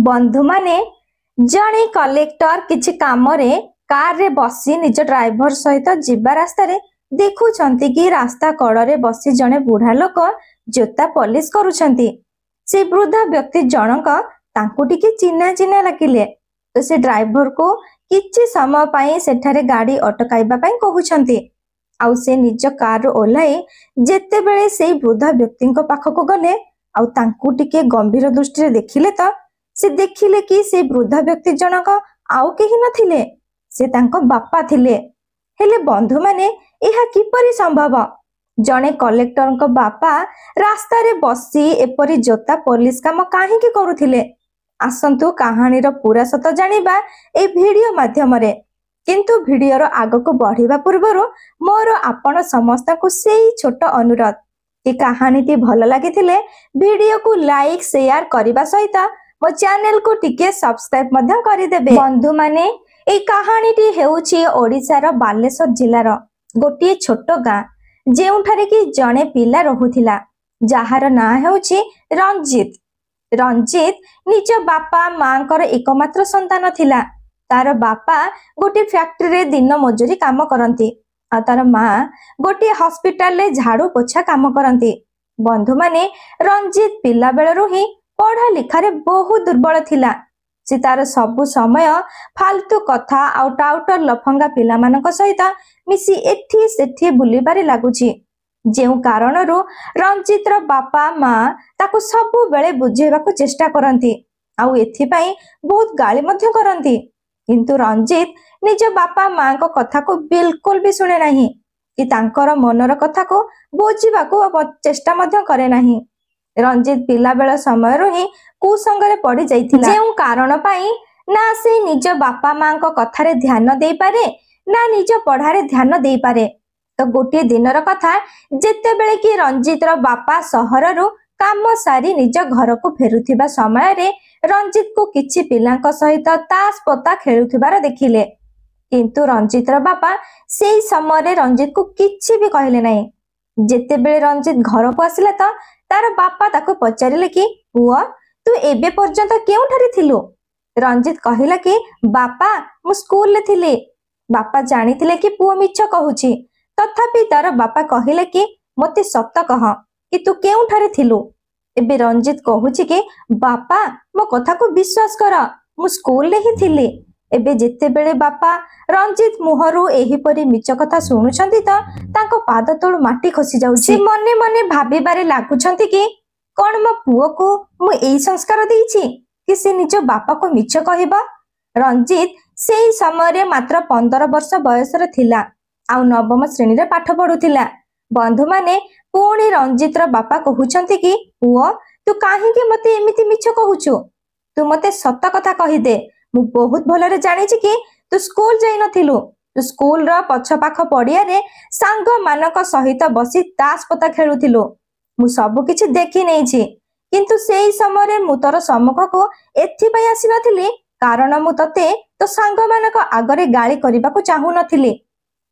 बंधु माने जड़े कलेक्टर किछि काम रे कार रे बसी निज ड्राइवर सहित जीवा रास्ता रे देखुछंती कि रास्ता कड़े बसी जड़े बुढ़ा लोक जोता पॉलिश करुछंती। से वृद्धा व्यक्ति जनक तांकु टिके चिन्हा चिन्हा लगिले तो से ड्राइवर को किछि समय पाई सेठारे गाड़ी अटकाइबा पाई कहउछंती। आउ से निज कार ओलाई जेते बेले से वृद्धा व्यक्ति पाखक गले आउ तांकु टिके गंभीर दृष्टि रे देखिले तो से देखिले कि से वृद्धा व्यक्ति जनक आउ केही नथिले, से तांको बापा थिले। हेले बंधु माने एहा किपरि संभव? जणे कलेक्टर बापा रास्ता रे बसी एपरि जोता पॉलिश काम काहेकि करुथिले? आसंतु कहानी रो पूरा सत जानिबा ए वीडियो माध्यम रे। किंतु वीडियो रो आगो को बढ़िबा पूर्वरो मोर आपण समस्त को सेही छोट अनुरोध कि कहानी टी भल लागिथिले वीडियो को लाइक शेयर करबा सहित मो चैनल को टिके सब्सक्राइब मध्य करि देबे। बंधु माने ए कहानी टी हेउची ओडिसा रो बालेश्वर जिल्ला रो गोटिए छोट गां जेउठारे कि जणे पिला रहुथिला जहार ना हेउची रंजीत। रंजीत निज बापा मांकर एकमात्र संतान थिला। तार बापा गोटे फैक्ट्री रे दिन मजूरी काम करंती आ तार मां गोटे हॉस्पिटल ले झाड़ू पोछा काम करंती। बंधु माने रंजीत पिला बेलरु ही पढ़ा लिखा रे बहुत दुर्बल थिला। से तार सबु समय फालतू कथा आउ टाउटर लफंगा पिला मानक सहित मिसी एठी सेठी बुलिबारे लागुची। जेउ कारणरू रंजीत रो बापा मां ताको सबु बेले बुझेबाको चेष्टा करंती आउ एथि पई बहुत गाली मध्य करंती। किंतु रंजीत निज बापा मां को कथा को बिल्कुल भी सुने नहीं कि तांकर मनर कथा को बुझिबाको चेष्टा मध्य करे नहीं। रंजीत पिला बेला समय ही कुसंगरे पड़ी जाइथिला। जेउ कारण पाई ना से निज बापा मां को कथा रे ध्यान देई पारे ना निज पढ़ारे ध्यान देई पारे। तो गोटे दिनर कथा जेते बेले कि रंजीत रो बापा सहर रु काम सारी निज घर को फेरुथिबा समय रे रंजीत को किछि पिलांक सहित तास पता खेलुथिबार देखिले। किंतु रंजीत रो बापा सेई समय रे रंजीत को किछि भी कहले नहीं। जेते बेले रंजीत घर को आसिला तो तार बापा ताको पचारिले कि पुआ तू एबे पर्यंत केउठारे थिलु? रंजीत कहिला कि बापा मु स्कूल ले थिले। बापा जानिथिले कि पुआ मिछ कहूची, तथापि तार बापा कहिले कि मते सत्य कह कि तू केउठारे थिलु? एबे रंजीत कहूची कि बापा मो कथा को विश्वास कर, मु स्कूल ले ही थिले। एबे जेते बेले बापा रंजीत मुहरु एही परी मिछ कथा सुनुछंती त तांको पाद तळु माटी खसी जाउची। से मने मने भाबिबारे लागुछंती कि कोन मो पुओ को मु एई संस्कार देइछि कि से निज बापा को मिछ कहिबा। रंजीत सेई समय रे मात्र 15 वर्ष बयस रे थिला आउ नवम श्रेणी रे पाठ पढुथिला। बंधु माने पुणी रंजीत रो बापा कहउछंती कि पुओ तू काहे कि मते एमिति मिछ कहउछु? तू मते सत्य कथा कहि दे। मु बहुत भलरे जानिछि कि तू स्कूल जाई नथिलु। तू स्कूल रो पछ पाख पडिया रे सांग मानक सहित बसी तास पता खेलुथिलु। मु सब किछि देखि नैछि। किंतु सेई समय रे मु तोर सम्मुख को एथि पई आसी नथिली कारण मु तते तो सांग मानक आगरे गाली करिबा को चाहू नथिली।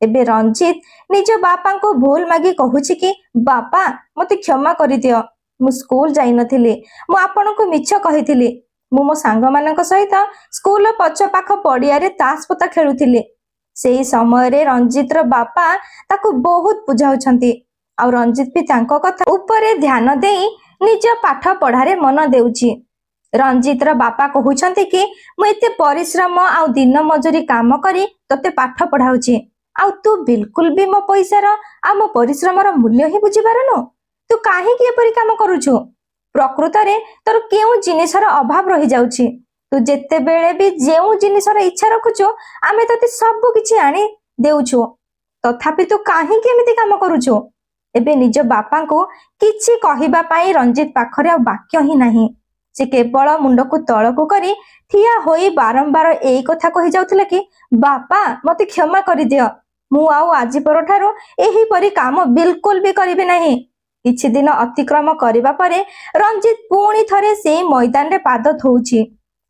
एबे रंजीत निज बापा को भूल मागी कहूछि कि बापा मते क्षमा करि दियो। मु स्कूल जाई नथिली। मु आपन को मिछ कहिथिली। मु मो सांग मानक सहित स्कूल पछ पाख पडिया रे तास पता खेलुथिले। सेई समय रे रंजीत रो बापा ताको बहुत बुझाउछंती आ रंजीत भी तांको कथा ऊपर ध्यान देई निज पाठ पढ़ारे मन देउछि। रंजीत रो बापा कहउछंती कि मु एते परिश्रम आ दिन मजूरी काम करी तते पाठ पढ़ाउछि आ तू बिल्कुल भी मो पैसा रो आ मो परिश्रम रो मूल्य ही बुझी पारनु। तू काहे कि एपरि काम करूछु? प्रकृत रे तोर केउ जिनिसर अभाव रही जाउछि। तू जेते बेले भी जेउ जिनिसर इच्छा रखुछु आमे तते सब किछि आनी देउछु, तथापि तू काहे कि एमिति काम करूछु? एबे निज बापा को किछि कहिबा पाई रंजीत पाखरे आ वाक्य ही नाही। से केवल मुंड को तळ को करी ठिया होई बारंबार एई कथा कहि जाउथिले कि बापा मते क्षमा करि दियो। मु आउ आजि परठारो एही परी काम बिल्कुल भी करिबे नाही। किछि दिन अतिक्रम करिबा परे रंजीत पुणी थरे से मैदान रे पाद धोउछि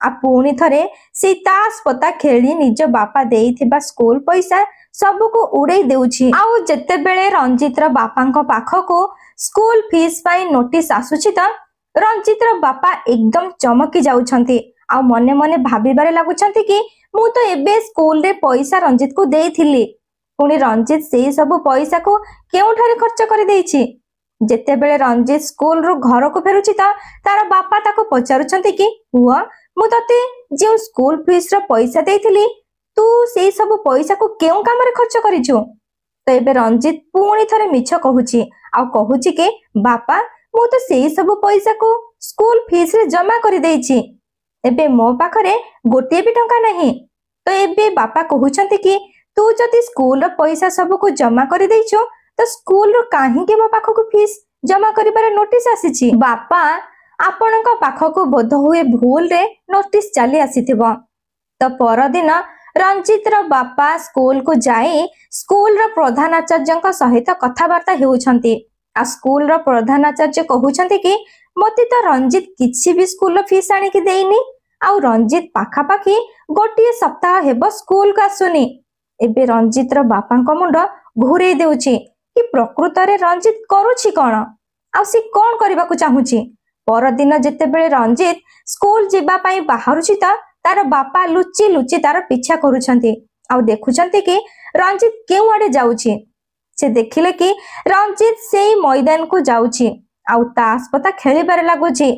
आ पुणी थरे से तास पता खेली निज बापा देइथिबा स्कूल पैसा सब को उड़े देउछि। आउ जेते बेले रंजीत रो बापांको पाखो को स्कूल फीस पाई नोटिस आसुछि त रंजीत रो बापा एकदम चमकी जाउछंती ଆଉ ମନେ ମନେ ଭାବିବାରେ ଲାଗୁଛନ୍ତି कि ମୁଁ ତ ଏବେ ସ୍କୁଲ ରେ ପଇସା ରଞ୍ଜିତ को ଦେଇଥିଲି, ପୁଣି ରଞ୍ଜିତ ସେଇ ସବୁ ପଇସା को କେଉଁଠାରେ ଖର୍ଚ୍ଚ କରିଦେଇଛି। ଯେତେବେଳେ ରଞ୍ଜିତ ସ୍କୁଲରୁ ଘରକୁ ଫେରୁଛି ତ ତାର ବାପା ତାକୁ ପଚାରୁଛନ୍ତି कि ପୁଅ, ମୁଁ ତତେ ଯେଉଁ ସ୍କୁଲ ଫିସ୍ର ପଇସା ଦେଇଥିଲି ତୁ ସେଇ ସବୁ ପଇସାକୁ କେଉଁ କାମରେ ଖର୍ଚ୍ଚ କରିଛୁ। ତ ଏବେ ରଞ୍ଜିତ ପୁଣି ଥରେ ମିଛ କହୁଛି ଆଉ କହୁଛି कि ବାପା, ମୁଁ ତ ସେଇ ସବୁ ପଇସାକୁ ସ୍କୁଲ ଫିସ୍ରେ ଜମା କରିଦେଇଛି, ଏବେ ମୋ ପାଖରେ ଗୋଟିଏ ବି ଟଙ୍କା ନାହିଁ। ତ ଏବେ ବାପା କହୁଛନ୍ତି कि ତୁ ଯଦି ସ୍କୁଲର ପଇସା ସବୁକୁ ଜମା କରିଦେଇଛୁ ତ ସ୍କୁଲରୁ କାହିଁକି ମୋ ପାଖକୁ ଫିସ୍ ଜମା କରିବାର ନୋଟିସ୍ ଆସିଛି। ବାପା, ଆପଣଙ୍କ ପାଖକୁ ବୋଧହୁଏ ଭୁଲରେ ନୋଟିସ୍ ଚାଲି ଆସିଥିବ। ତ ପରଦିନ ରଞ୍ଜିତର ବାପା ସ୍କୁଲକୁ ଯାଇ ସ୍କୁଲର ପ୍ରଧାନାଚାର୍ଯ୍ୟଙ୍କ ସହିତ କଥାବାର୍ତ୍ତା ହେଉଛନ୍ତି। ଆଉ ସ୍କୁଲର ପ୍ରଧାନାଚାର୍ଯ୍ୟ କହୁଛନ୍ତି कि ମୋତେ ତ ରଞ୍ଜିତ କିଛି ବି ସ୍କୁଲର ଫିସ୍ ଆଣିକି ଦେଇନି, ଆଉ ରଞ୍ଜିତ ପାଖାପାଖି ଗୋଟିଏ ସପ୍ତାହ ହେବ ସ୍କୁଲକୁ ଆସୁନି। ଏବେ ରଞ୍ଜିତର ବାପାଙ୍କ ମୁଣ୍ଡ ଘୁରେଇ ଦେଉଛି कि ପ୍ରକୃତରେ ରଞ୍ଜିତ କରୁଛି କ'ଣ, ଆଉ ସେ କ'ଣ କରିବାକୁ ଚାହୁଁଛି। ପରଦିନ ଯେତେବେଳେ ରଞ୍ଜିତ ସ୍କୁଲ ଯିବା ପାଇଁ ବାହାରୁଛି ତ ତାର ବାପା ଲୁଚି ଲୁଚି ତାର ପିଛା କରୁଛନ୍ତି ଆଉ ଦେଖୁଛନ୍ତି कि ରଞ୍ଜିତ କେଉଁଆଡେ ଯାଉଛି। ସେ ଦେଖିଲେ कि ରଞ୍ଜିତ ସେଇ ମଇଦାନକୁ ଯାଉଛି ଆଉ ତାସ ପତା ଖେଳିବାରେ ଲାଗୁଛି।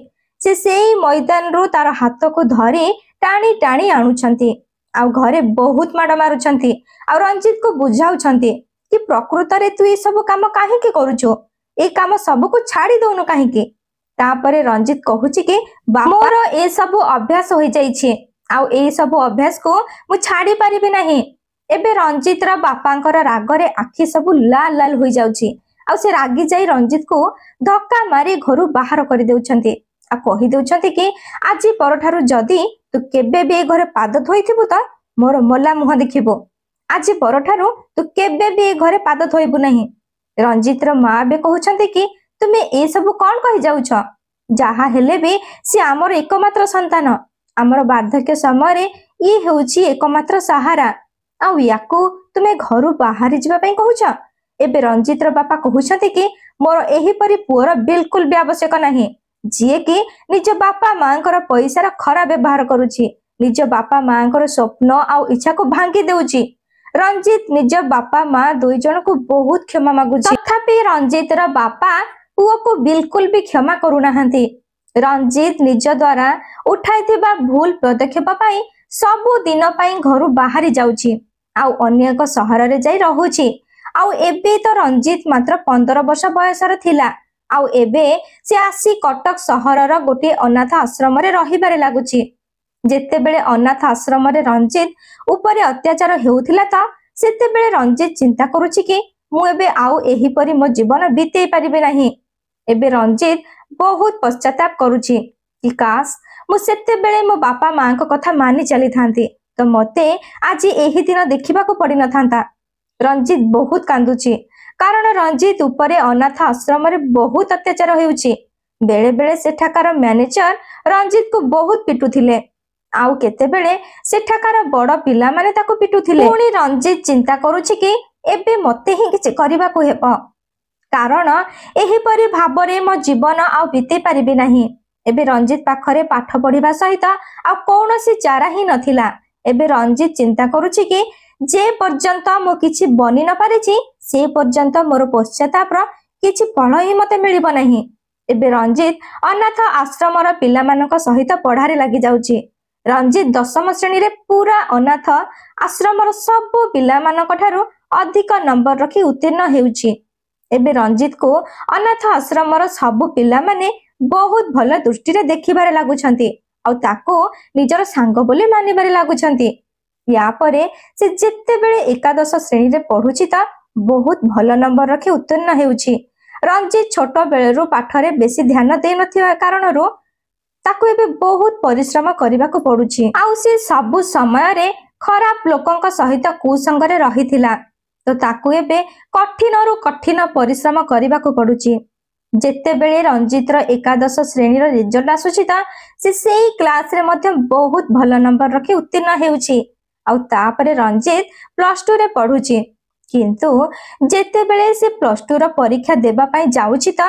ସେ ସେଇ ମଇଦାନରୁ ତାର ହାତକୁ ଧରି ଟାଣି ଟାଣି ଆଣୁଛନ୍ତି ଆଉ ଘରେ ବହୁତ ମାଡ଼ ମାରୁଛନ୍ତି ଆଉ ରଞ୍ଜିତକୁ ବୁଝାଉଛନ୍ତି कि ପ୍ରକୃତରେ ତୁ ଏ ସବୁ କାମ କାହିଁକି କରୁଛୁ, ଏ କାମ ସବୁକୁ ଛାଡି ଦଉନୁ କାହିଁକି। ତାପରେ ରଞ୍ଜିତ କହୁଛି कि ମୋର ଏ ସବୁ ଅଭ୍ୟାସ ହୋଇଯାଇଛି ଆଉ ଏଇ ସବୁ ଅଭ୍ୟାସକୁ ମୁଁ ଛାଡି ପାରିବି ନାହିଁ। ଏବେ ରଞ୍ଜିତର ବାପାଙ୍କର ରାଗରେ ଆଖି ସବୁ ଲାଲ ଲାଲ ହୋଇଯାଉଛି ଆଉ ସେ ରାଗି ଯାଇ ରଞ୍ଜିତକୁ ଧକ୍କା ମାରି ଘରୁ ବାହାର କରିଦେଉଛନ୍ତି ଆଉ କହିଦେଉଛନ୍ତି कि ଆଜି ପରଠାରୁ ଯଦି ତୁ କେବେ ବି ଏ ଘରେ ପାଦ ଧୋଇଥିବୁ ତ ମୋର ମଲା ମୁହଁ ଦେଖିବୁ। ଆଜି ପରଠାରୁ ତୁ କେବେ ବି ଏ ଘରେ ପାଦ ଧୋଇବୁ ନାହିଁ। ରଞ୍ଜିତର ମା ଏବେ କହୁଛନ୍ତି कि ତୁମେ ଏ ସବୁ କ'ଣ କହିଯାଉଛ। ଯାହା ହେଲେ ବି ସେ ଆମର ଏକମାତ୍ର ସନ୍ତାନ, ଆମର ବାର୍ଦ୍ଧକ୍ୟ ସମୟରେ ଇଏ ହେଉଛି ଏକମାତ୍ର ସାହାରା, ଆଉ ୟାକୁ ତୁମେ ଘରୁ ବାହାରି ଯିବା ପାଇଁ କହୁଛ। ଏବେ ରଞ୍ଜିତର ବାପା କହୁଛନ୍ତି कि ମୋର ଏହିପରି ପୁଅର ବିଲକୁଲ ବି ଆବଶ୍ୟକ ନାହିଁ, ଯିଏକି ନିଜ ବାପା ମାଙ୍କର ପଇସାର ଖରାପ ବ୍ୟବହାର କରୁଛି, ନିଜ ବାପା ମାଙ୍କର ସ୍ୱପ୍ନ ଆଉ ଇଚ୍ଛାକୁ ଭାଙ୍ଗି ଦେଉଛି। ରଞ୍ଜିତ ନିଜ ବାପା ମା ଦୁଇ ଜଣଙ୍କୁ ବହୁତ କ୍ଷମା ମାଗୁଛି, ତଥାପି ରଞ୍ଜିତର ବାପା ପୁଅକୁ ବିଲକୁଲ ବି କ୍ଷମା କରୁନାହାନ୍ତି। ରଞ୍ଜିତ ନିଜ ଦ୍ୱାରା ଉଠାଇଥିବା ଭୁଲ ପଦକ୍ଷେପ ପାଇଁ ସବୁ ଦିନ ପାଇଁ ଘରୁ ବାହାରି ଯାଉଛି ଆଉ ଅନ୍ୟ ଏକ ସହରରେ ଯାଇ ରହୁଛି। ଆଉ ଏବେ ତ ରଞ୍ଜିତ ମାତ୍ର 15 ବର୍ଷ ବୟସର ଥିଲା ଆଉ ଏବେ ସେ ଆସି କଟକ ସହରର ଗୋଟିଏ ଅନାଥ ଆଶ୍ରମରେ ରହିବାରେ ଲାଗୁଛି। ଯେତେବେଳେ ଅନାଥ ଆଶ୍ରମରେ ରଞ୍ଜିତ ଉପରେ ଅତ୍ୟାଚାର ହେଉଥିଲା ତ ସେତେବେଳେ ରଞ୍ଜିତ ଚିନ୍ତା କରୁଛି कि ମୁଁ ଏବେ ଆଉ ଏହିପରି ମୋ ଜୀବନ ବିତେଇ ପାରିବି ନାହିଁ। ଏବେ ରଞ୍ଜିତ ବହୁତ ପଶ୍ଚାତାପ କରୁଛି कि କାଶ ମୁଁ ସେତେବେଳେ ମୋ ବାପା ମାଙ୍କ କଥା ମାନି ଚାଲିଥାନ୍ତି ତ ମୋତେ ଆଜି ଏହି ଦିନ ଦେଖିବାକୁ ପଡିନଥାନ୍ତା। ରଞ୍ଜିତ ବହୁତ କାନ୍ଦୁଛି କାରଣ ରଞ୍ଜିତ ଉପରେ ଅନାଥ ଆଶ୍ରମରେ ବହୁତ ଅତ୍ୟାଚାର ହେଉଛି। ବେଳେ ବେଳେ ସେଠାକାର ମ୍ୟାନେଜର ରଞ୍ଜିତକୁ ବହୁତ ପିଟୁଥିଲେ ଆଉ କେତେବେଳେ ସେଠାକାର ବଡ ପିଲାମାନେ ତାକୁ ପିଟୁଥିଲେ। ପୁଣି ରଞ୍ଜିତ ଚିନ୍ତା କରୁଛି कि ଏବେ ମୋତେ ହିଁ କିଛି କରିବାକୁ ହେବ, କାରଣ ଏହିପରି ଭାବରେ ମୋ ଜୀବନ ଆଉ ବିତେଇ ପାରିବି ନାହିଁ। ଏବେ ରଞ୍ଜିତ ପାଖରେ ପାଠ ପଢିବା ସହିତ ଆଉ କୌଣସି ଚାରା ହିଁ ନଥିଲା। ଏବେ ରଞ୍ଜିତ ଚିନ୍ତା କରୁଛି कि ଯେ ପର୍ଯ୍ୟନ୍ତ ମୁଁ କିଛି ବନି ନ ପାରିଛି ସେ ପର୍ଯ୍ୟନ୍ତ ମୋର ପଶ୍ଚାତାପର କିଛି ଫଳ ହିଁ ମୋତେ ମିଳିବ ନାହିଁ। ଏବେ ରଞ୍ଜିତ ଅନାଥ ଆଶ୍ରମର ପିଲାମାନଙ୍କ ସହିତ ପଢାରେ ଲାଗି ଯାଉଛି। ରଞ୍ଜିତ 10ମ ଶ୍ରେଣୀରେ ପୁରା ଅନାଥ ଆଶ୍ରମର ସବୁ ପିଲାମାନଙ୍କ ଠାରୁ ଅଧିକ ନମ୍ବର ରଖି ଉତ୍ତୀର୍ଣ୍ଣ ହେଉଛି। ଏବେ ରଞ୍ଜିତକୁ ଅନାଥ ଆଶ୍ରମର ସବୁ ପିଲାମାନେ ବହୁତ ଭଲ ଦୃଷ୍ଟିରେ ଦେଖିବାରେ ଲାଗୁଛନ୍ତି ଆଉ ତାକୁ ନିଜର ସାଙ୍ଗ ବୋଲି ମାନିବାରେ ଲାଗୁଛନ୍ତି। ୟା ପରେ ସେ ଯେତେବେଳେ ଏକାଦଶ ଶ୍ରେଣୀରେ ପଢୁଛି ତ ବହୁତ ଭଲ ନମ୍ବର ରଖି ଉତ୍ତୀର୍ଣ୍ଣ ହେଉଛି। ରଞ୍ଜିତ ଛୋଟ ବେଳରୁ ପାଠରେ ବେଶୀ ଧ୍ୟାନ ଦେଇନଥିବା କାରଣରୁ ତାକୁ ଏବେ ବହୁତ ପରିଶ୍ରମ କରିବାକୁ ପଡୁଛି ଆଉ ସେ ସବୁ ସମୟରେ ଖରାପ ଲୋକଙ୍କ ସହିତ କୁସଙ୍ଗରେ ରହିଥିଲା ତ ତାକୁ ଏବେ କଠିନରୁ କଠିନ ପରିଶ୍ରମ କରିବାକୁ ପଡୁଛି। ଯେତେବେଳେ ରଞ୍ଜିତର ଏକାଦଶ ଶ୍ରେଣୀର ରେଜଲ୍ଟ ଆସୁଛି ତ ସେ ସେଇ କ୍ଲାସରେ ମଧ୍ୟ ବହୁତ ଭଲ ନମ୍ବର ରଖି ଉତ୍ତୀର୍ଣ୍ଣ ହେଉଛି ଆଉ ତାପରେ ରଞ୍ଜିତ +2ରେ ପଢୁଛି। କିନ୍ତୁ ଯେତେବେଳେ ସେ +2ର ପରୀକ୍ଷା ଦେବା ପାଇଁ ଯାଉଛି ତ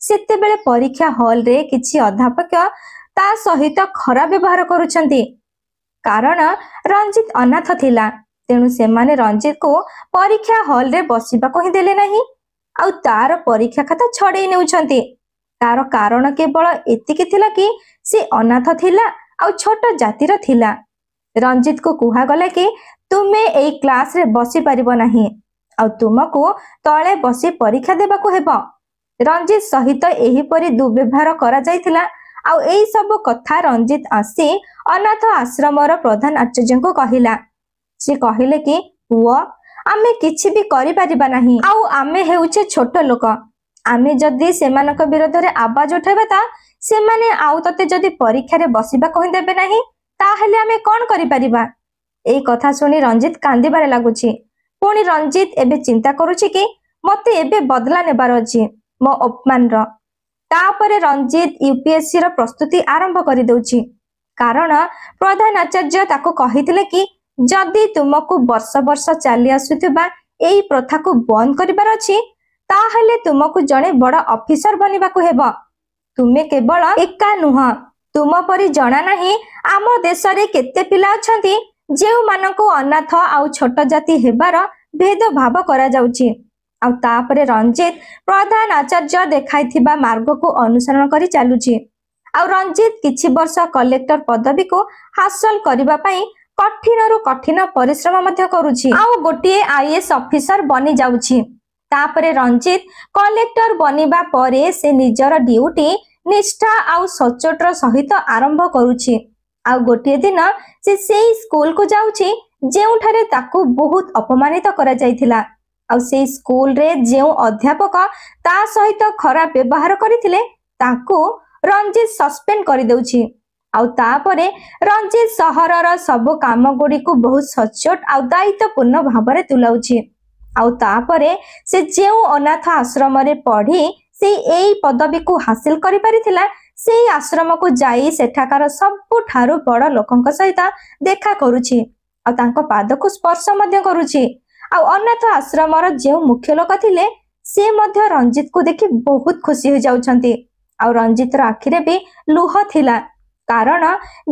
ସେତେବେଳେ ପରୀକ୍ଷା ହଲରେ କିଛି ଅଧ୍ୟାପକ ତା ସହିତ ଖରାପ ବ୍ୟବହାର କରୁଛନ୍ତି। କାରଣ ରଞ୍ଜିତ ଅନାଥ ଥିଲା, ତେଣୁ ସେମାନେ ରଞ୍ଜିତକୁ ପରୀକ୍ଷା ହଲରେ ବସିବାକୁ ହିଁ ଦେଲେ ନାହିଁ ଆଉ ତାର ପରୀକ୍ଷା ଖାତା ଛଡେଇ ନେଉଛନ୍ତି। ତାର କାରଣ କେବଳ ଏତିକି ଥିଲା କି ସେ ଅନାଥ ଥିଲା ଆଉ ଛୋଟ ଜାତିର ଥିଲା। ରଞ୍ଜିତକୁ କୁହାଗଲା କି ତୁମେ ଏଇ କ୍ଲାସରେ ବସି ପାରିବ ନାହିଁ ଆଉ ତୁମକୁ ତଳେ ବସି ପରୀକ୍ଷା ଦେବାକୁ ହେବ। ରଞ୍ଜିତ ସହିତ ଏହିପରି ଦୁର୍ବ୍ୟବହାର କରାଯାଇଥିଲା ଆଉ ଏଇ ସବୁ କଥା ରଞ୍ଜିତ ଆସି ଅନାଥ ଆଶ୍ରମର ପ୍ରଧାନ ଆଚାର୍ଯ୍ୟଙ୍କୁ କହିଲା। ସେ କହିଲେ କି ପୁଅ, ଆମେ କିଛି ବି କରିପାରିବା ନାହିଁ ଆଉ ଆମେ ହେଉଛେ ଛୋଟ ଲୋକ। ଆମେ ଯଦି ସେମାନଙ୍କ ବିରୋଧରେ ଆବାଜ ଉଠାଇବା ତ ସେମାନେ ଆଉ ତତେ ଯଦି ପରୀକ୍ଷାରେ ବସିବାକୁ ହିଁ ଦେବେ ନାହିଁ, ତାହେଲେ ଆମେ କଣ କରିପାରିବା? ଏଇ କଥା ଶୁଣି ରଞ୍ଜିତ କାନ୍ଦିବାରେ ଲାଗୁଛି। ପୁଣି ରଞ୍ଜିତ ଏବେ ଚିନ୍ତା କରୁଛି କି ମତେ ଏବେ ବଦଲା ନେବାର ଅଛି ମୋ ଅପମାନର। ତାପରେ ରଞ୍ଜିତ ୟୁପିଏସସି ର ପ୍ରସ୍ତୁତି ଆରମ୍ଭ କରିଦେଉଛି। କାରଣ ପ୍ରଧାନ ଆଚାର୍ଯ୍ୟ ତାକୁ କହିଥିଲେ କି ଯଦି ତୁମକୁ ବର୍ଷ ବର୍ଷ ଚାଲି ଆସୁଥିବା ଏଇ ପ୍ରଥାକୁ ବନ୍ଦ କରିବାର ଅଛି, ତାହେଲେ ତୁମକୁ ଜଣେ ବଡ ଅଫିସର ବନିବାକୁ ହେବ। ତୁମେ କେବଳ ଏକା ନୁହଁ, ତୁମ ପରି ଜଣା ନାହିଁ ଆମ ଦେଶରେ କେତେ ପିଲା ଅଛନ୍ତି ଯେଉଁମାନଙ୍କୁ ଅନାଥ ଆଉ ଛୋଟ ଜାତି ହେବାର ଭେଦଭାବ କରାଯାଉଛି। ଆଉ ତାପରେ ରଞ୍ଜିତ ପ୍ରଧାନ ଆଚାର୍ଯ୍ୟ ଦେଖାଇଥିବା ମାର୍ଗକୁ ଅନୁସରଣ କରି ଚାଲୁଛି। ଆଉ ରଞ୍ଜିତ କିଛି ବର୍ଷ କଲେକ୍ଟର ପଦବୀକୁ ହାସଲ କରିବା ପାଇଁ କଠିନରୁ କଠିନ ପରିଶ୍ରମ ମଧ୍ୟ କରୁଛି ଆଉ ଗୋଟିଏ ଆଇଏଏସ୍ ଅଫିସର ବନି ଯାଉଛି। ତାପରେ ରଞ୍ଜିତ କଲେକ୍ଟର ବନିବା ପରେ ସେ ନିଜର ଡ୍ୟୁଟି ନିଷ୍ଠା ଆଉ ସଚ୍ଚୋଟର ସହିତ ଆରମ୍ଭ କରୁଛି। ଆଉ ଗୋଟିଏ ଦିନ ସେ ସେଇ ସ୍କୁଲକୁ ଯାଉଛି ଯେଉଁଠାରେ ତାକୁ ବହୁତ ଅପମାନିତ କରାଯାଇଥିଲା। ଆଉ ସେଇ ସ୍କୁଲରେ ଯେଉଁ ଅଧ୍ୟାପକ ତା ସହିତ ଖରାପ ବ୍ୟବହାର କରିଥିଲେ ତାକୁ ରଞ୍ଜିତ ସସ୍ପେଣ୍ଡ କରିଦେଉଛି। ଆଉ ତାପରେ ରଞ୍ଜିତ ସହରର ସବୁ କାମ ଗୁଡ଼ିକୁ ବହୁତ ସଚ୍ଚୋଟ ଆଉ ଦାୟିତ୍ୱପୂର୍ଣ୍ଣ ଭାବରେ ତୁଲାଉଛି। ଆଉ ତାପରେ ସେ ଯେଉଁ ଅନାଥ ଆଶ୍ରମରେ ପଢି ସେ ଏଇ ପଦବୀକୁ ହାସିଲ କରିପାରିଥିଲା, ସେଇ ଆଶ୍ରମକୁ ଯାଇ ସେଠାକାର ସବୁଠାରୁ ବଡ ଲୋକଙ୍କ ସହିତ ଦେଖା କରୁଛି ଆଉ ତାଙ୍କ ପାଦକୁ ସ୍ପର୍ଶ ମଧ୍ୟ କରୁଛି। ଆଉ ଅନାଥ ଆଶ୍ରମର ଯେଉଁ ମୁଖ୍ୟ ଲୋକ ଥିଲେ ସେ ମଧ୍ୟ ରଞ୍ଜିତକୁ ଦେଖି ବହୁତ ଖୁସି ହୋଇଯାଉଛନ୍ତି। ଆଉ ରଞ୍ଜିତର ଆଖିରେ ବି ଲୁହ ଥିଲା। କାରଣ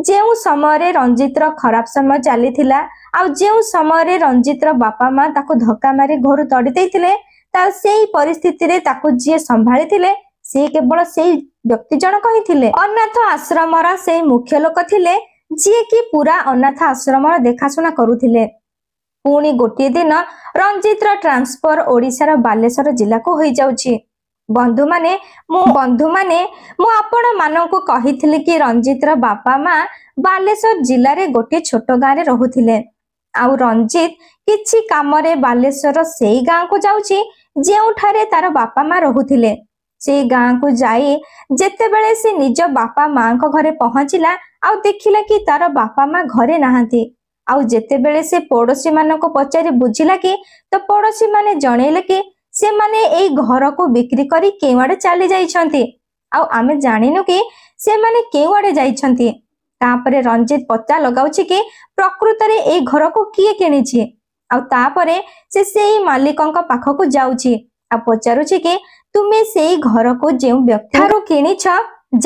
ଯେଉଁ ସମୟରେ ରଞ୍ଜିତର ଖରାପ ସମୟ ଚାଲିଥିଲା ଆଉ ଯେଉଁ ସମୟରେ ରଞ୍ଜିତର ବାପା ମା ତାକୁ ଧକ୍କା ମାରି ଘରୁ ତଡ଼ି ଦେଇଥିଲେ, ତାର ସେଇ ପରିସ୍ଥିତିରେ ତାକୁ ଯିଏ ସମ୍ଭାଳିଥିଲେ ସେ କେବଳ ସେଇ ବ୍ୟକ୍ତି ଜଣକ ହିଁ ଥିଲେ। ଅନାଥ ଆଶ୍ରମର ସେଇ ମୁଖ୍ୟ ଲୋକ ଥିଲେ ଯିଏ କି ପୁରା ଅନାଥ ଆଶ୍ରମର ଦେଖାଶୁଣା କରୁଥିଲେ। ପୁଣି ଗୋଟିଏ ଦିନ ରଞ୍ଜିତର ଟ୍ରାନ୍ସଫର ଓଡ଼ିଶାର ବାଲେଶ୍ୱର ଜିଲ୍ଲାକୁ ହୋଇଯାଉଛି। ବନ୍ଧୁମାନେ ମୁଁ ଆପଣ ମାନଙ୍କୁ କହିଥିଲି କି ରଞ୍ଜିତର ବାପା ମା ବାଲେଶ୍ୱର ଜିଲ୍ଲାରେ ଗୋଟିଏ ଛୋଟ ଗାଁରେ ରହୁଥିଲେ। ଆଉ ରଞ୍ଜିତ କିଛି କାମରେ ବାଲେଶ୍ୱର ସେଇ ଗାଁକୁ ଯାଉଛି ଯେଉଁଠାରେ ତାର ବାପା ମା ରହୁଥିଲେ। ସେଇ ଗାଁକୁ ଯାଇ ଯେତେବେଳେ ସେ ନିଜ ବାପା ମାଙ୍କ ଘରେ ପହଞ୍ଚିଲା ଆଉ ଦେଖିଲା କି ତାର ବାପା ମା ଘରେ ନାହାନ୍ତି। ଆଉ ଯେତେବେଳେ ସେ ପଡୋଶୀ ମାନଙ୍କୁ ପଚାରି ବୁଝିଲା କି ତ ପଡୋଶୀ ମାନେ ଜଣେଇଲେ କି ସେମାନେ ଏଇ ଘରକୁ ବିକ୍ରି କରି କେଉଁଆଡେ ଚାଲି ଯାଇଛନ୍ତି ଆଉ ଆମେ ଜାଣିନୁ କି ସେମାନେ କେଉଁଆଡେ ଯାଇଛନ୍ତି। ତାପରେ ରଞ୍ଜିତ ପତା ଲଗାଉଛି କି ପ୍ରକୃତରେ ଏଇ ଘରକୁ କିଏ କିଣିଛି। ଆଉ ତାପରେ ସେ ସେଇ ମାଲିକଙ୍କ ପାଖକୁ ଯାଉଛି ଆଉ ପଚାରୁଛି କି ତୁମେ ସେଇ ଘରକୁ ଯେଉଁ ବ୍ୟକ୍ତିଠାରୁ କିଣିଛ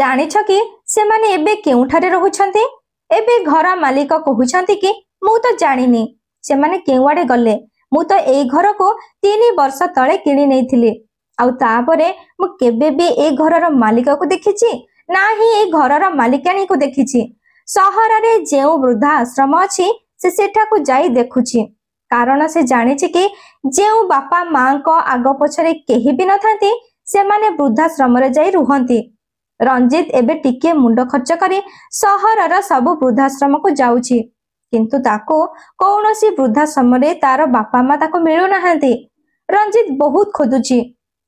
ଜାଣିଛ କି ସେମାନେ ଏବେ କେଉଁଠାରେ ରହୁଛନ୍ତି? ଏବେ ଘର ମାଲିକ କହୁଛନ୍ତି କି ମୁଁ ତ ଜାଣିନି, ସେମାନେ କେଉଁଆଡେ ଗଲେ। ମୁଁ ତ ଏଇ ଘରକୁ 3 ବର୍ଷ ତଳେ କିଣି ନେଇଥିଲି ଆଉ ତାପରେ ମୁଁ କେବେ ବି ଏଇ ଘରର ମାଲିକକୁ ଦେଖିଛି ନା ହିଁ ଏଇ ଘରର ମାଲିକାଣୀକୁ ଦେଖିଛି। ସହରରେ ଯେଉଁ ବୃଦ୍ଧା ଆଶ୍ରମ ଅଛି ସେ ସେଠାକୁ ଯାଇ ଦେଖୁଛି। କାରଣ ସେ ଜାଣିଛି କି ଯେଉଁ ବାପା ମାଙ୍କ ଆଗ ପଛରେ କେହି ବି ନଥାନ୍ତି ସେମାନେ ବୃଦ୍ଧାଶ୍ରମରେ ଯାଇ ରୁହନ୍ତି। ରଞ୍ଜିତ ଏବେ ଟିକେ ମୁଣ୍ଡ ଖର୍ଚ୍ଚ କରି ସହରର ସବୁ ବୃଦ୍ଧାଶ୍ରମକୁ ଯାଉଛି, କିନ୍ତୁ ତାକୁ କୌଣସି ବୃଦ୍ଧାଶ୍ରମରେ ତାର ବାପା ମା ତାକୁ ମିଳୁନାହାନ୍ତି। ରଞ୍ଜିତ ବହୁତ ଖୋଜୁଛି,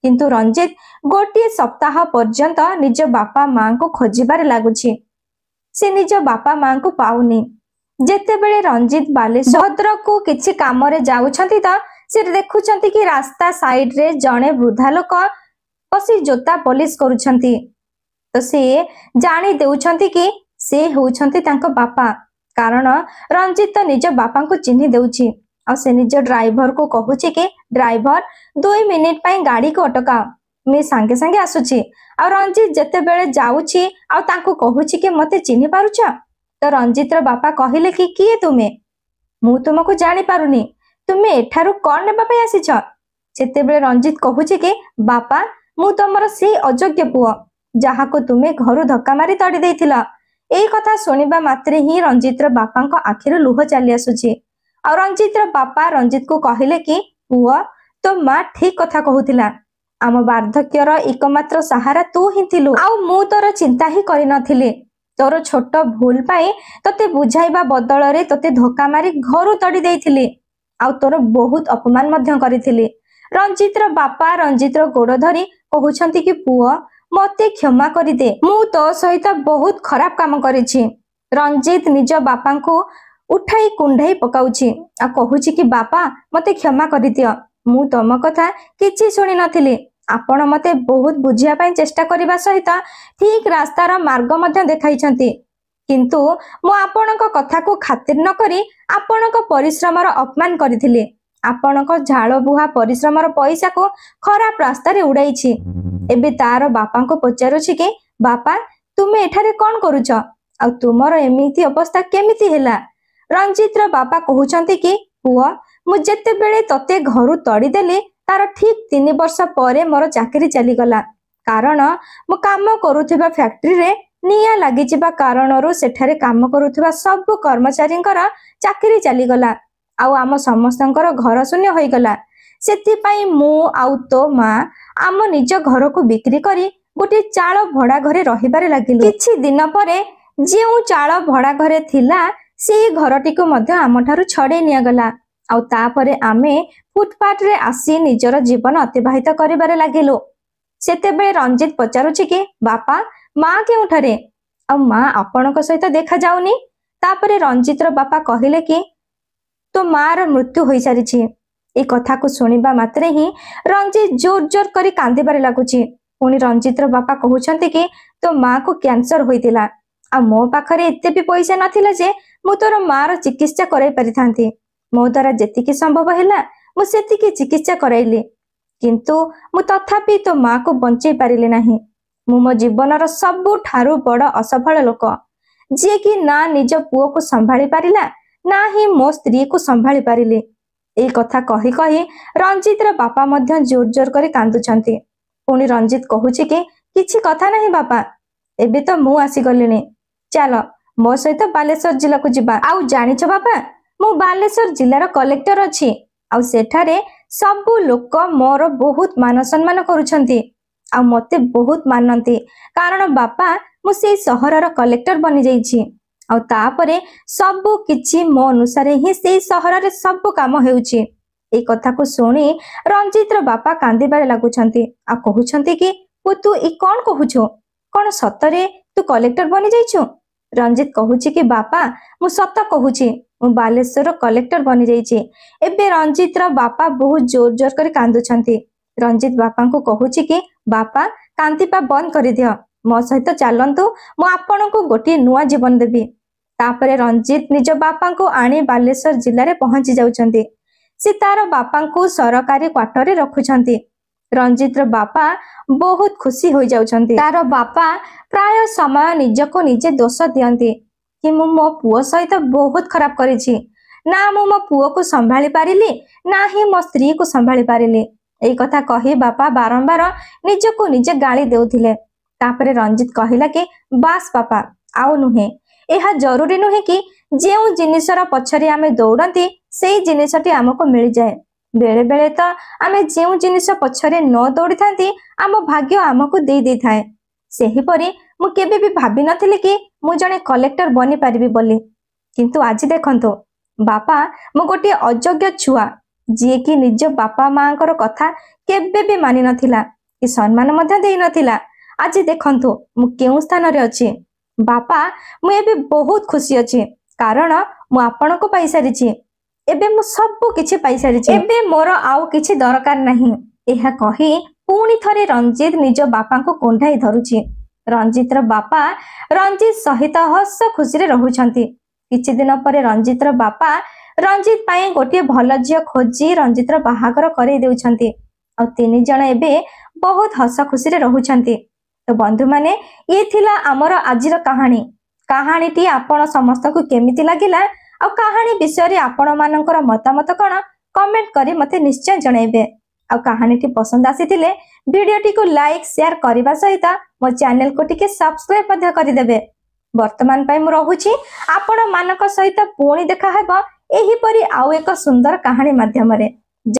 କିନ୍ତୁ ରଞ୍ଜିତ ଗୋଟିଏ ସପ୍ତାହ ପର୍ଯ୍ୟନ୍ତ ନିଜ ବାପା ମାଙ୍କୁ ଖୋଜିବାରେ ଲାଗୁଛି। ସେ ନିଜ ବାପା ମାଙ୍କୁ ପାଉନି। ଯେତେବେଳେ ରଞ୍ଜିତ ବାଲେଶ୍ୱର ଭଦ୍ରକକୁ କିଛି କାମରେ ଯାଉଛନ୍ତି ତ ସେ ଦେଖୁଛନ୍ତି କି ରାସ୍ତା ସାଇଡରେ ଜଣେ ବୃଦ୍ଧା ଲୋକ ବସି ଜୋତା ପଲିସ କରୁଛନ୍ତି। ତ ସେ ଜାଣି ଦେଉଛନ୍ତି କି ସେ ହେଉଛନ୍ତି ତାଙ୍କ ବାପା। କାରଣ ରଞ୍ଜିତ ନିଜ ବାପାଙ୍କୁ ଚିହ୍ନି ଦେଉଛି। ଆଉ ସେ ନିଜ ଡ୍ରାଇଭରକୁ କହୁଛି କି ଡ୍ରାଇଭର 2 ମିନିଟ ପାଇଁ ଗାଡିକୁ ଅଟକାଅ, मुई सांगे सांगे आसुची आ रंजीत जेतेबेले जाउची आ तांको कहूची कि मते चिन्हि पारुछ तो रंजीत रो बापा कहिले कि किए तुमे मु तुमको जानी पारुनी तुमे एठारु कोन नेबा पई आसीछ सेतेबेले रंजीत कहूची कि बापा मु तमर से अयोग्य पुओ जहाको तुमे घरु धक्का मारी तड़ी देथिला। एई कथा सुनिबा मात्रे ही रंजीत रो बापांको आखिरु लुह चली आसुची आ रंजीत रो बापा रंजीत को कहिले कि पुओ तो मां ठीक कथा कहूथिला आम वार्धक्यर एकमात्र सहारा तू ही थिलु आ मु तोर चिंता ही करि नथिली तोर छोट भूल पाई तते बुझाइबा बदल रे तते धक्का मारी घरु तड़ी देथिली आ तोर बहुत अपमान मध्य करिथिली। रंजीत रो बापा रंजीत रो गोड़ धरी कहउछंती कि पुओ मते क्षमा करि दे मु तो सहित बहुत खराब काम करिछि। रंजीत निज बापा को उठाई कुंढाई पकाउछि आ कहूछि कि बापा मते क्षमा करि दियो मु तम कथा किछि सुनि नथिली आपण मते बहुत बुझिया पई चेष्टा करिबा सहित ठीक रास्तार मार्ग मध्य देखाइछंती किंतु मु आपणक कथा को खातिर न करी आपणक परिश्रमर अपमान करिथिली आपणक झाळ बुहा परिश्रमर पैसा को खराब रास्ता रे उड़ाइछि। एबे तार बापा को पचारुछि कि बापा तुमे एठारे कोन करूछ आ तुमर एमिति अवस्था केमिति हैला। रंजीत रो बापा कहउछंती कि पुओ मु जेते बेले तते घरु तड़ी देली तार ठीक 3 वर्ष परे मोर चाकरी चली गला कारण मु काम करूथिबा फैक्ट्री रे निया लागि जिबा कारणरू सेठारे काम करूथिबा सब कर्मचारींकर चाकरी चली गला आउ आम समस्तंकर घर शून्य होई गला सेति पई मु आउ तो मा आम निज घर को बिक्री करी गोटे चाळ भड़ा घरे रहिबारे लागिलु। किछि दिन परे जेउ चाळ भड़ा घरे थिला से घरटी को मध्य आमठारु छडे निया गला आउ तापरे आमे फुटपाथ रे आसी निजर जीवन अतिबाहित करिबारे लागिलु। सेतेबेले रंजीत पचारुछि कि बापा मां केउठारे आ मां आपणक सहित देखा जाउनी। तापरे रंजीत रो बापा कहिले कि तो मां रो मृत्यु होई सारिछि। ए कथा को सुनिबा मात्रे ही रंजीत जोर जोर करी कांदिबारे लागुछि। पुनी रंजीत रो बापा कहउछंती कि तो मां को कैंसर होइतिला आ मो पाखरे एते भी पैसा नथिला जे मु तोर मां रो चिकित्सा कराई परिथांती मो द्वारा जेतिकी संभव हैला मु सेतिकी चिकित्सा कराइली किंतु मु तथापि तो मां को बंचै पारिले नाही। मु मो जीवनर सबु ठारू बड़ असफल लोक जे कि ना निज पुओ को संभाली पारिला ना ही मो स्त्री को संभाली पारिले। ए कथा कही कही रंजीत रो बापा मध्य जोर जोर करी कांदुछंती। पुनी रंजीत कहूछि कि किछि कथा नाही बापा एबे तो मु आसी गलिनी चलो मो सहित बालेश्वर जिला को जिबा आउ जानिछ बापा मु बालेश्वर जिलार कलेक्टर अछि आउ सेठारे सबु लोक मोर बहुत मान सम्मान करूछंती आ मते बहुत मानंती कारण बापा मु से शहरर कलेक्टर बनि जाइछि आ तापरे सबु किछि मो अनुसार ही से शहर रे सबु काम हेउछि। ए कथा को सुनी रंजीत रो बापा कांदिबारे लागुछंती आ कहउछंती कि ओ तू ई कोन कहउछो कोन सतरे तू कलेक्टर बनि जाइछु। रंजीत कहूछि कि बापा मु सत कहूछि मु बालेश्वर कलेक्टर बनि जाइछि। एबे रंजीत रो बापा बहुत जोर जोर कर कांदुछंती। रंजीत बापा को कहूछि कि बापा कांतिपा बंद कर दियो मो सहित चलंतु मु आपन को गोटी नुआ जीवन देबी। तापरे रंजीत निज बापा को आनी बालेश्वर जिल्ला रे पहुंची जाउछंती। से तार बापा को सरकारी क्वार्टर रे रखुछंती। रंजीत रो बापा बहुत खुशी हो जाउछंती। तार बापा प्राय समय निज को निजे दोष दियंती कि मु मो पुओ सहित बहुत खराब करिछि ना मु मो पुओ को संभाली पारिली ना ही मो स्त्री को संभाली पारिली। एई कथा कही बापा बारंबार निज को निजे गाली देउथिले। तापरे रंजीत कहिला कि बास बापा आउ नुहे एहा जरूरी नुहे कि जेउ जिनिसर पछरे आमे दौड़ंती सेई जिनिसटी हमको मिल जाए। बेले बेले तो आमे जेउ जिनिस पछरे न दौड़ी थांती आम भाग्य हमको दे दे थाए। सेही परी मु केबे भी भाबी नथिले कि मु जने कलेक्टर बनि पारिबी बोली किंतु आज देखंतो बापा मु गोटे अयोग्य छुआ जे कि निज बापा मांकर कथा केबे भी मानि नथिला कि सम्मान मध्य देई नथिला। आज देखंतो मु केउ स्थान रे अछि बापा मु एबे बहुत खुशी अछि कारण मु आपन को पाई सारिछि एबे मु सब किछि पाई सारिछि एबे मोर आउ किछि दरकार नाही। एहा कही पुणी थरे रंजीत निज बापा को कोंढाई धरुछि। रंजीत रो बापा रंजीत सहित हस खुशी रे रहुछंती। किछि दिन परे रंजीत रो बापा रंजीत पाई गोटे भल झियो खोजी रंजीत रो बाहागर करै देउछंती ଆଉ 3 ଜଣ ଏବେ ବହୁତ ହସ ଖୁସିରେ ରହୁଛନ୍ତି। ତ ବନ୍ଧୁ ମାନେ ये थिला आमर आजिर कहानी। कहानीटी आपण समस्तको केमिति लागिला आ कहानी विषय रे आपण मानकर मतामत कोन कमेंट करी मते निश्चय जणाइबे। आ कहानीटी पसंद आसीथिले वीडियोटी को लाइक शेयर करबा सहित मो चैनल को टिके सब्सक्राइब मध्य करि देबे। वर्तमान पई मु रहुची आपण मानक सहित पुणी देखा हेबो एही परी आउ एक सुंदर कहानी माध्यम रे।